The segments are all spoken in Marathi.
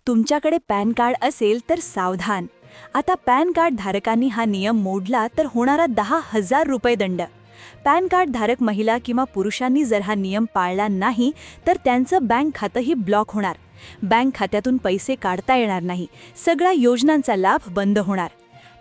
तुमच्याकडे पॅन कार्ड असेल तर सावधान. आता पॅन कार्ड धारकांनी हा नियम मोडला तर होणारा 10,000 रुपये दंड. पॅन कार्ड धारक महिला किंवा पुरुषांनी जर हा नियम पाळला नाही तर त्यांचं बँक खातंही ब्लॉक होणार. बँक खात्यातून पैसे काढता येणार नाही. सगळ्या योजनांचा लाभ बंद होणार.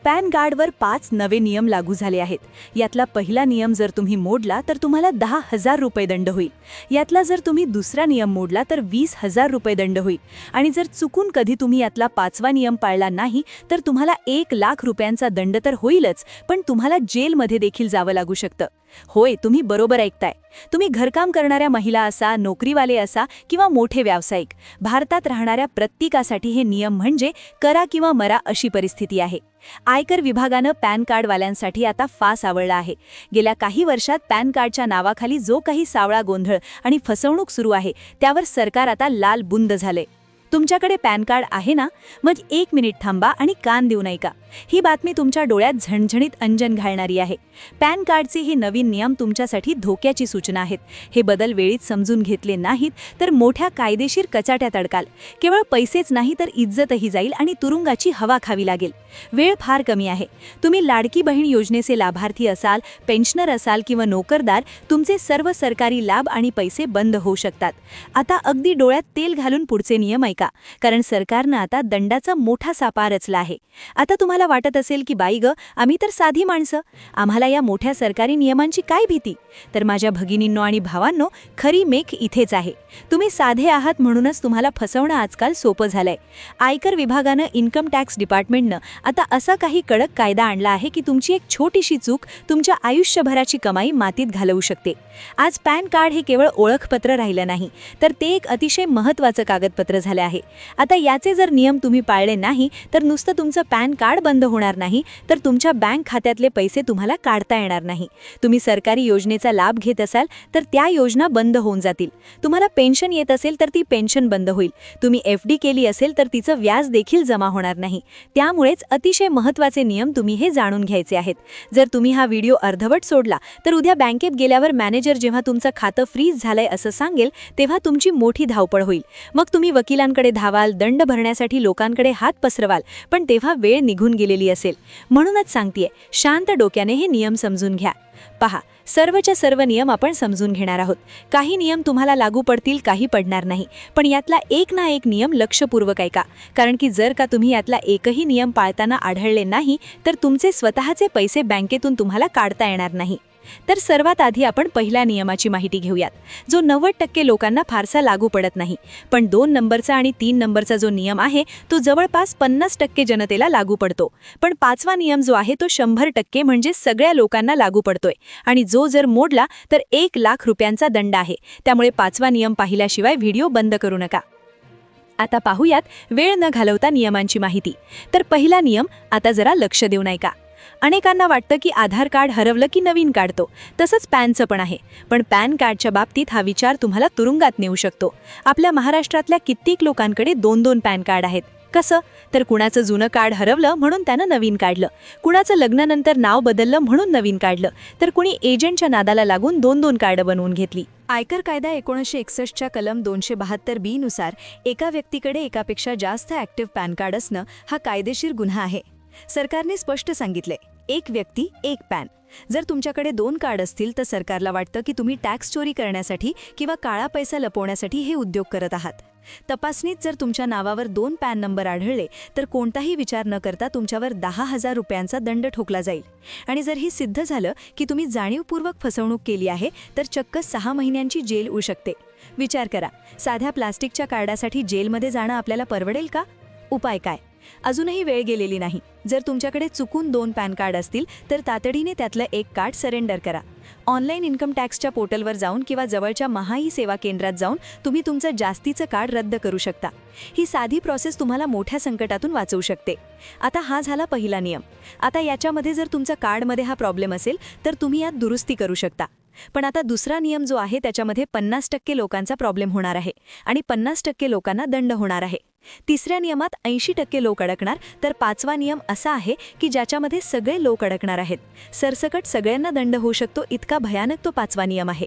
पॅन कार्डवर 5 नवे नियम लागू झाले आहेत. यातला पहिला नियम जर तुम्ही मोडला तर तुम्हाला 10,000 रुपये दंड होईल. यातला जर तुम्ही दुसरा नियम मोडला तर 20,000 रुपये दंड होईल. आणि जर चुकून कधी तुम्ही यातला 5वा नियम पाळला नाही तर तुम्हाला 1,00,000 रुपयांचा दंड तर होईलच, पण तुम्हाला जेलमध्ये देखील जावं लागू शकतं. होय, तुम्ही बरोबर ऐकताय. तुम्ही घरकाम करणाऱ्या महिला असा, नोकरीवाले असा किंवा मोठे व्यावसायिक, भारतात राहणाऱ्या प्रत्येकासाठी हे नियम म्हणजे करा किंवा मरा अशी परिस्थिती आहे. आयकर विभागानं पॅन कार्डवाल्यांसाठी आता फास आवळला आहे. गेल्या काही वर्षात पॅन कार्डच्या नावाखाली जो काही सावळा गोंधळ आणि फसवणूक सुरू आहे त्यावर सरकार आता लाल बुंद झाले. तुमच्याकडे पॅन कार्ड आहे ना? मग 1 मिनिट थांबा आणि कान देऊ नये का. ही बातमी तुमच्या डोळ्यात झणझणीत अंजन घालणारी आहे. पॅन कार्डचे हे नवीन नियम तुमच्यासाठी धोक्याची सूचना आहेत. हे बदल वेळीच समजून घेतले नाहीत तर मोठ्या कायदेशीर कचाट्यात अडकाल. केवळ पैसेच नाही तर इज्जतही जाईल आणि तुरुंगाची हवा खावी लागेल. वेळ फार कमी आहे. तुम्ही लाडकी बहीण योजनेचे लाभार्थी असाल, पेन्शनर असाल किंवा नोकरदार, तुमचे सर्व सरकारी लाभ आणि पैसे बंद होऊ शकतात. आता अगदी डोळ्यात तेल घालून पुढचे नियम ऐका, कारण सरकारनं आता दंडाचा मोठा सापा रचला आहे. आता तुम्हाला वाटत असेल की बाई ग, आम्ही तर साधी माणसं, आम्हाला या मोठ्या सरकारी नियमांची काय भीती. तर माझ्या भगिनींनो आणि भावांनो, खरी मेख इथेच आहे. तुम्ही साधे आहात म्हणूनच तुम्हाला फसवणं आजकाल सोपं झालंय. आयकर विभागानं, इन्कम टॅक्स डिपार्टमेंटनं आता असा काही कडक कायदा आणला आहे की तुमची एक छोटीशी चूक तुमच्या आयुष्यभराची कमाई मातीत घालवू शकते. आज पॅन कार्ड हे केवळ ओळखपत्र राहिलं नाही, तर ते एक अतिशय महत्त्वाचं कागदपत्र झाले आहे. आता याचे जर नियम तुम्ही पाळले नाही तर नुसतं तुमचं पॅन कार्ड बंद होणार नाही, तर तुमच्या बँक खात्यातले पैसे तुम्हाला काढता येणार नाही. तुम्ही सरकारी योजनेचा लाभ घेत असाल तर त्या योजना बंद होऊन जातील. तुम्हाला पेन्शन येत असेल तर ती पेन्शन बंद होईल. तुम्ही FD केली असेल तर तिचं व्याज देखील जमा होणार नाही. त्यामुळेच अतिशय महत्त्वाचे नियम तुम्ही हे जाणून घ्यायचे आहेत. जर तुम्ही हा व्हिडिओ अर्धवट सोडला तर उद्या बँकेत गेल्यावर मॅनेजर जेव्हा तुमचं खातं फ्रीज झालंय असं सांगेल तेव्हा तुमची मोठी धावपळ होईल. मग तुम्ही वकिलांकडे धावाल, दंड भरण्यासाठी लोकांकडे हात पसरवाल, पण तेव्हा वेळ निघून गेलेली असेल. म्हणूनच सांगतेय, शांत डोक्याने हे नियम समजून घ्या. पहा, सर्वच्या सर्व नियम आपण समजून घेणार आहोत. काही नियम तुम्हाला लागू पडतील, काही पडणार नाही, पण यातला एक ना एक नियम लक्षपूर्वक ऐका, कारण की जर का तुम्ही यातला एकही नियम पाळताना आढळले नाही तर तुमचे स्वतःचे पैसे बँकेतून तुम्हाला काढता येणार नाही. तर सर्वात आधी आपण पहिल्या नियमाची माहिती घेऊयात, जो 90% लोकांना फारसा लागू पडत नाही. पण 2 नंबरचा आणि 3 नंबरचा जो नियम आहे तो जवळपास 50% जनतेला लागू पडतो. पण 5वा नियम जो आहे तो 100% म्हणजे सगळ्या लोकांना लागू पडतोय, आणि जो जर मोडला तर 1,00,000 रुपयांचा दंड आहे. त्यामुळे 5वा नियम पाहिल्याशिवाय व्हिडिओ बंद करू नका. आता पाहूयात वेळ न घालवता नियमांची माहिती. तर पहिला नियम, आता जरा लक्ष देऊन ऐका. अनेकांना वाटतं की आधार कार्ड हरवलं की नवीन काढतो, तसंच पॅनचं पण आहे. पण पॅन कार्डच्या बाबतीत हा विचार तुम्हाला तुरुंगात नेऊ शकतो. आपल्या महाराष्ट्रातल्या कित्येक लोकांकडे 2-2 पॅन कार्ड आहेत. कसं? तर कुणाचं जुनं कार्ड हरवलं म्हणून त्यानं नवीन काढलं, कुणाचं लग्नानंतर नाव बदललं म्हणून नवीन काढलं, तर कुणी एजंटच्या नादाला लागून 2-2 कार्ड बनवून घेतली. आयकर कायदा 1961च्या कलम 272B नुसार एका व्यक्तीकडे एकापेक्षा जास्त ॲक्टिव्ह पॅन कार्ड असणं हा कायदेशीर गुन्हा आहे. सरकारने स्पष्ट सांगितले, एक व्यक्ती एक पॅन. जर तुमच्याकडे 2 कार्ड असतील तर सरकारला वाटतं की तुम्ही टॅक्स चोरी करण्यासाठी किंवा काळा पैसा लपवण्यासाठी हे उद्योग करत आहात. तपासणीत जर तुमच्या नावावर 2 पॅन नंबर आढळले तर कोणताही विचार न करता तुमच्यावर 10,000 रुपयांचा दंड ठोकला जाईल. आणि जर हे सिद्ध झालं की तुम्ही जाणीवपूर्वक फसवणूक केली आहे तर चक्क 6 महिन्यांची जेल होऊ शकते. विचार करा, साध्या प्लास्टिकच्या कार्डासाठी जेलमध्ये जाणं आपल्याला परवडेल का? उपाय काय? अजूनही वेळ गेलेली नाही. जर तुमच्याकडे चुकून 2 पॅन कार्ड असतील तर तातडीने त्यातलं एक कार्ड सरेंडर करा. ऑनलाईन इन्कम टॅक्सच्या पोर्टलवर जाऊन किंवा जवळच्या महाई सेवा केंद्रात जाऊन तुम्ही तुमचं जास्तीचं कार्ड रद्द करू शकता. ही साधी प्रोसेस तुम्हाला मोठ्या संकटातून वाचवू शकते. आता हा झाला पहिला नियम. आता याच्यामध्ये जर तुमच्या कार्डमध्ये हा प्रॉब्लेम असेल तर तुम्ही यात दुरुस्ती करू शकता. पण आता दुसरा नियम जो आहे त्याच्यामध्ये 50% लोकांचा प्रॉब्लेम होणार आहे आणि 50% लोकांना दंड होणार आहे. तिसऱ्या नियमात 80% लोक अडकणार, तर 5वा नियम असा आहे की ज्याच्यामध्ये सगळे लोक अडकणार आहेत. सरसकट सगळ्यांना दंड होऊ शकतो इतका भयानक तो 5वा नियम आहे.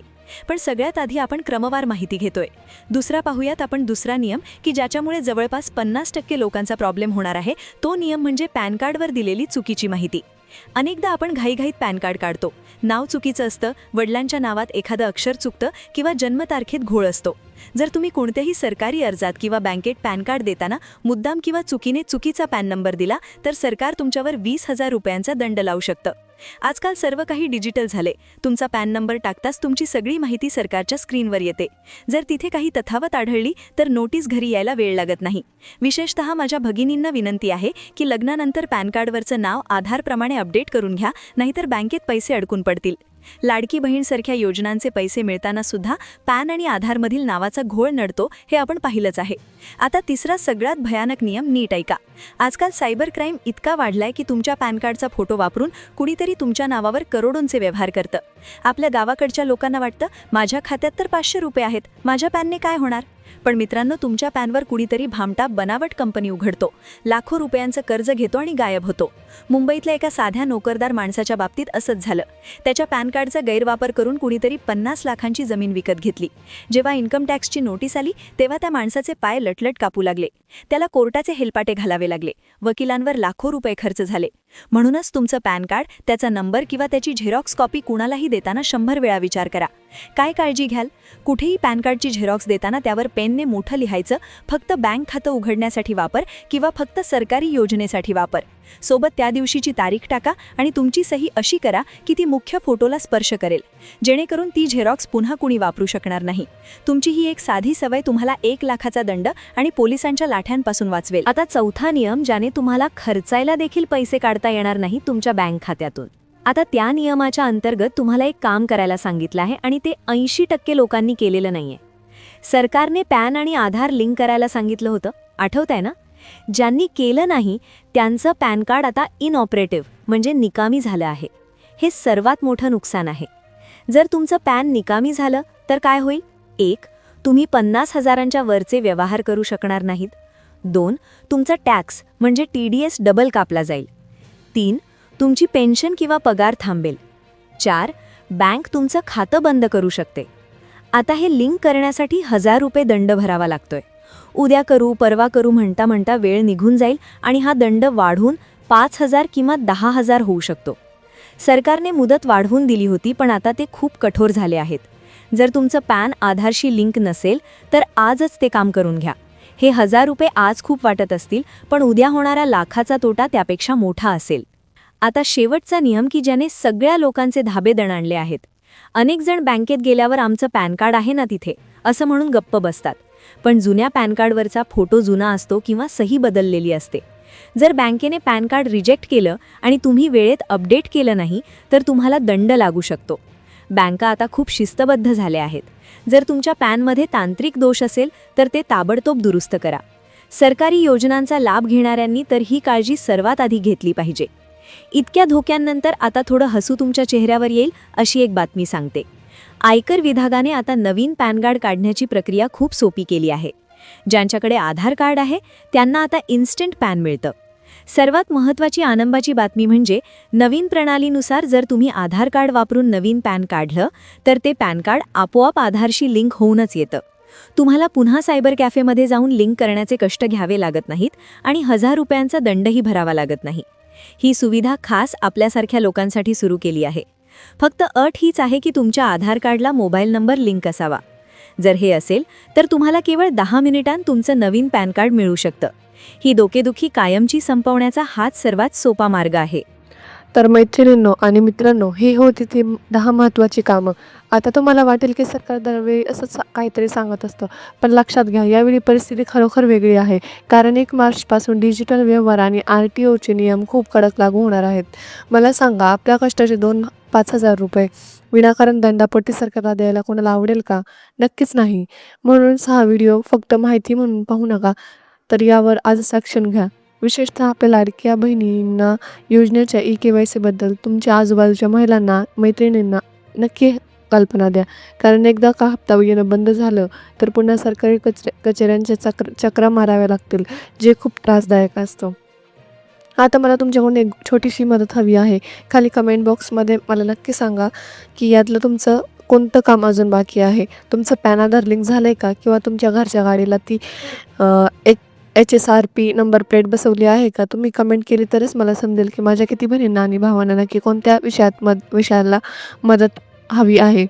पण सगळ्यात आधी आपण क्रमवार माहिती घेतोय. दुसरा पाहूयात आपण दुसरा नियम की ज्याच्यामुळे जवळपास 50% लोकांचा प्रॉब्लेम होणार आहे. तो नियम म्हणजे पॅन कार्डवर दिलेली चुकीची माहिती. अनेकदा आपण घाईघाईत पॅन कार्ड काढतो. नाव चुकीचं असतं, वडिलांच्या नावात एखादं अक्षर चुकतं किंवा जन्मतारखेत घोळ असतो. जर तुम्ही कोणत्याही सरकारी अर्जात किंवा बँकेत पॅन कार्ड देताना मुद्दाम किंवा चुकीने चुकीचा पॅन नंबर दिला तर सरकार तुमच्यावर 20,000 रुपयांचा दंड लावू शकतं. आजकाल सर्व काही डिजिटल झाले. तुमचा पॅन नंबर टाकताच तुमची सगळी माहिती सरकारच्या स्क्रीनवर येते. जर तिथे काही तफावत आढळली तर नोटीस घरी यायला वेळ लागत नाही. विशेषतः माझ्या भगिनींना विनंती आहे की लग्नानंतर पॅन कार्डवरचं नाव आधारप्रमाणे अपडेट करून घ्या, नाहीतर बँकेत पैसे अडकून पडतील. लाडकी बहीणसारख्या योजनांचे पैसे मिळताना सुद्धा पॅन आणि आधारमधील नावाचा घोळ नडतो हे आपण पाहिलंच आहे. आता तिसरा सगळ्यात भयानक नियम नीट ऐका. आजकाल सायबर क्राईम इतका वाढलाय की तुमच्या पॅन कार्डचा फोटो वापरून कुणीतरी तुमच्या नावावर करोडोंचे व्यवहार करतं. आपल्या गावाकडच्या लोकांना वाटतं माझ्या खात्यात तर 500 रुपये आहेत, माझ्या पॅनने काय होणार. पण मित्रांनो, तुमच्या पॅनवर कुणीतरी भामटा बनावट कंपनी उघडतो, लाखो रुपयांचं कर्ज घेतो आणि गायब होतो. मुंबईतल्या एका साध्या नोकरदार माणसाच्या बाबतीत असंच झालं. त्याच्या पॅन कार्डचा गैरवापर करून कुणीतरी 50 लाखांची जमीन विकत घेतली. जेव्हा इन्कम टॅक्सची नोटीस आली तेव्हा त्या माणसाचे पाय लटलट कापू लागले. त्याला कोर्टाचे हेलपाटे घालावे लागले. वकिलांवर लाखो रुपये खर्च झाले. म्हणूनच तुमचं पॅन कार्ड, त्याचा नंबर किंवा त्याची झेरॉक्स कॉपी कुणालाही देताना 100 वेळा विचार करा. काय काळजी घ्याल? कुठेही पॅन कार्डची झेरॉक्स देताना त्यावर पेनने मोठं लिहायचं, फक्त बँक खातं उघडण्यासाठी वापर किंवा फक्त सरकारी योजनेसाठी वापर. सोबत त्या दिवशीची तारीख टाका आणि तुमची सही अशी करा की ती मुख्य फोटोला स्पर्श करेल, जेणेकरून ती झेरॉक्स पुन्हा कुणी वापरू शकणार नाही. तुमची ही एक साधी सवय तुम्हाला 1 लाखाचा दंड आणि पोलिसांच्या लाठ्यांपासून वाचवेल. आता चौथा नियम, ज्याने तुम्हाला खर्चायला देखील पैसे काढता येणार नाही तुमच्या बँक खात्यातून. आता त्या नियमाच्या अंतर्गत तुम्हाला एक काम करायला सांगितलं आहे आणि ते 80% लोकांनी केलेलं नाहीये. सरकारने पॅन आणि आधार लिंक करायला सांगितलं होतं, आठवतंय ना? ज्यांनी केलं नाही त्यांचं पॅन कार्ड आता इनऑपरेटिव्ह म्हणजे निकामी झालं आहे. हे सर्वात मोठं नुकसान आहे. जर तुमचं पॅन निकामी झालं तर काय होईल? 1. तुम्ही 50,000च्या वरचे व्यवहार करू शकणार नाहीत. 2. तुमचा टॅक्स म्हणजे TDS डबल कापला जाईल. 3. तुमची पेन्शन किंवा पगार थांबेल. 4. बँक तुमचं खातं बंद करू शकते. आता हे लिंक करण्यासाठी 1000 रुपये दंड भरावा लागतोय. उद्या करू, परवा करू म्हणता म्हणता वेळ निघून जाईल आणि हा दंड वाढून 5,000 किंवा 10,000 होऊ शकतो. सरकारने मुदत वाढवून दिली होती, पण आता ते खूप कठोर झाले आहेत. जर तुमचं पॅन आधारशी लिंक नसेल तर आजच ते काम करून घ्या. हे 1000 रुपये आज खूप वाटत असतील, पण उद्या होणारा लाखाचा तोटा त्यापेक्षा मोठा असेल. आता शेवटचा नियम की ज्याने सगळ्या लोकांचे धाबे दणाणले आहेत. अनेक जण बँकेत गेल्यावर आमचं पॅन कार्ड आहे ना तिथे असं म्हणून गप्प बसतात. पण जुन्या पॅन कार्डवरचा फोटो जुना असतो किंवा सही बदललेली असते. जर बँकेने पॅन कार्ड रिजेक्ट केलं आणि तुम्ही वेळेत अपडेट केलं नाही तर तुम्हाला दंड लागू शकतो. बँका आता खूप शिस्तबद्ध झाल्या आहेत. जर तुमच्या पॅनमध्ये तांत्रिक दोष असेल तर ते ताबडतोब दुरुस्त करा. सरकारी योजनांचा लाभ घेणाऱ्यांनी तर ही काळजी सर्वात आधी घेतली पाहिजे. इतक्या धोक्यांनंतर आता थोडं हसू तुमच्या चेहऱ्यावर येईल अशी एक बातमी सांगते. आयकर विभागाने आता नवीन पॅन कार्ड काढण्याची प्रक्रिया खूप सोपी केली आहे. ज्यांच्याकडे आधार कार्ड आहे त्यांना आता इन्स्टंट पॅन मिळतं. सर्वात महत्त्वाची आनंदाची बातमी म्हणजे नवीन प्रणालीनुसार जर तुम्ही आधार कार्ड वापरून नवीन पॅन काढलं तर ते पॅन कार्ड आपोआप आधारशी लिंक होऊनच येतं. तुम्हाला पुन्हा सायबर कॅफेमध्ये जाऊन लिंक करण्याचे कष्ट घ्यावे लागत नाहीत आणि 1000 रुपयांचा दंडही भरावा लागत नाही. ही सुविधा खास आपल्यासारख्या लोकांसाठी सुरू केली आहे. फक्त अट हीच आहे की तुमच्या आधार कार्डला मोबाईल नंबर लिंक असावा. जर हे असेल तर तुम्हाला केवळ 10 मिनिटांत तुमचं नवीन पॅन कार्ड मिळू शकतं. ही डोकेदुखी कायमची संपवण्याचा हाच सर्वात सोपा मार्ग आहे. तर मैत्रिणींनो आणि मित्रांनो, हे होती ती 10 महत्त्वाची कामं. आता तुम्हाला वाटेल की सरकार दरवेळी असंच काहीतरी सांगत असतं, पण लक्षात घ्या यावेळी परिस्थिती खरोखर वेगळी आहे. कारण 1 मार्चपासून डिजिटल व्यवहार आणि RTOचे नियम खूप कडक लागू होणार आहेत. मला सांगा, आपल्या कष्टाचे 2-5 हजार रुपये विनाकारण दंडापोटी सरकारला द्यायला कोणाला आवडेल का? नक्कीच नाही. म्हणूनच हा व्हिडिओ फक्त माहिती म्हणून पाहू नका, तर यावर आजच ॲक्शन घ्या. विशेषतः आपल्या लाडक्या बहिणींना योजनेच्या EKYC बद्दल तुमच्या आजूबाजूच्या महिलांना, मैत्रिणींना नक्की कल्पना द्या. कारण एकदा का हप्ता येणं बंद झालं तर पुन्हा सरकारी कचेऱ्यांच्या चक्रा माराव्या लागतील, जे खूप त्रासदायक असतं. आता मला तुमच्याकडून एक छोटीशी मदत हवी आहे. खाली कमेंट बॉक्समध्ये मला नक्की सांगा की यातलं तुमचं कोणतं काम अजून बाकी आहे. तुमचं पॅन आधार लिंक झालं आहे का? किंवा तुमच्या घरच्या गाडीला ती एक HSRP नंबर प्लेट बसवली आहे का? तुम्ही कमेंट केली तरच मला समजेल की माझ्या किती बहिणींना आणि भावांना नक्की कोणत्या विषयाला मदत हवी आहे.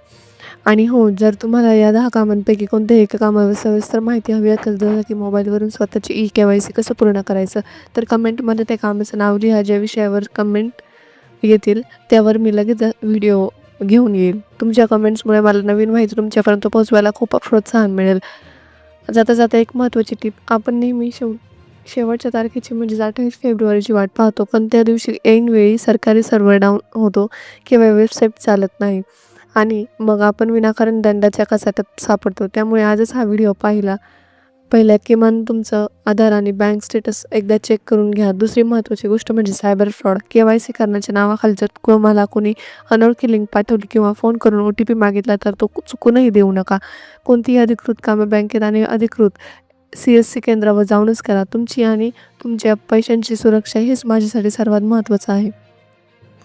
आणि हो, जर तुम्हाला या 10 कामांपैकी कोणत्याही एका कामावर सविस्तर माहिती हवी असेल, जसं की मोबाईलवरून स्वतःची KYC कसं पूर्ण करायचं, तर कमेंटमध्ये त्या कामाचं नाव लिहा. ज्या विषयावर कमेंट येतील त्यावर मी लगेच व्हिडिओ घेऊन येईल. तुमच्या कमेंट्समुळे मला नवीन माहिती तुमच्यापर्यंत पोहोचवायला खूप प्रोत्साहन मिळेल. जाता जाता एक महत्त्वाची टिप, आपण नेहमी शेवटच्या तारखेची म्हणजेच 28 फेब्रुवारीची वाट पाहतो, पण त्या दिवशी ऐनवेळी सरकारी सर्व्हर डाऊन होतो किंवा वेबसाईट चालत नाही आणि मग आपण विनाकारण दंडाच्या कचाट्यात सापडतो. त्यामुळे आजच हा व्हिडिओ पहिल्या किमान तुमचं आधार आणि बँक स्टेटस एकदा चेक करून घ्या. दुसरी महत्त्वाची गोष्ट म्हणजे सायबर फ्रॉड. KYC करण्याच्या नावाखाली जर तुम्हाला कोणी अनोळखी लिंक पाठवली किंवा फोन करून OTP मागितला तर तो चुकूनही देऊ नका. कोणतीही अधिकृत कामं बँकेत आणि अधिकृत CSC केंद्रावर जाऊनच करा. तुमची आणि तुमच्या पैशांची सुरक्षा हेच माझ्यासाठी सर्वात महत्त्वाचं आहे.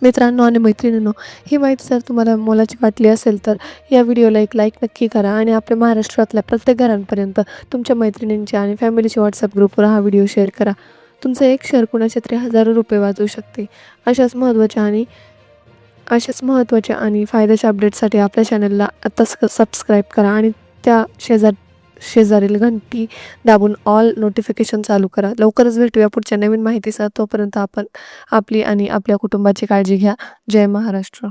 मित्रांनो आणि मैत्रिणींनो, ही माहिती जर तुम्हाला मोलाची वाटली असेल तर या व्हिडिओला एक लाईक नक्की करा आणि आपल्या महाराष्ट्रातल्या प्रत्येक घरांपर्यंत तुमच्या मैत्रिणींच्या आणि फॅमिलीच्या WhatsApp ग्रुपवर हा व्हिडिओ शेअर करा. तुमचं एक शेअर कुणाचे तरी हजारो रुपये वाचवू शकते. अशाच महत्त्वाच्या आणि फायद्याच्या अपडेटसाठी आपल्या चॅनलला आत्ताच सबस्क्राईब करा आणि त्या शेजारील घंटी दाबून ऑल नोटिफिकेशन चालू करा. लवकरच भेटूया पुढच्या नवीन माहितीसह. तोपर्यंत आपण आपली आणि आपल्या कुटुंबाची काळजी घ्या. जय महाराष्ट्र.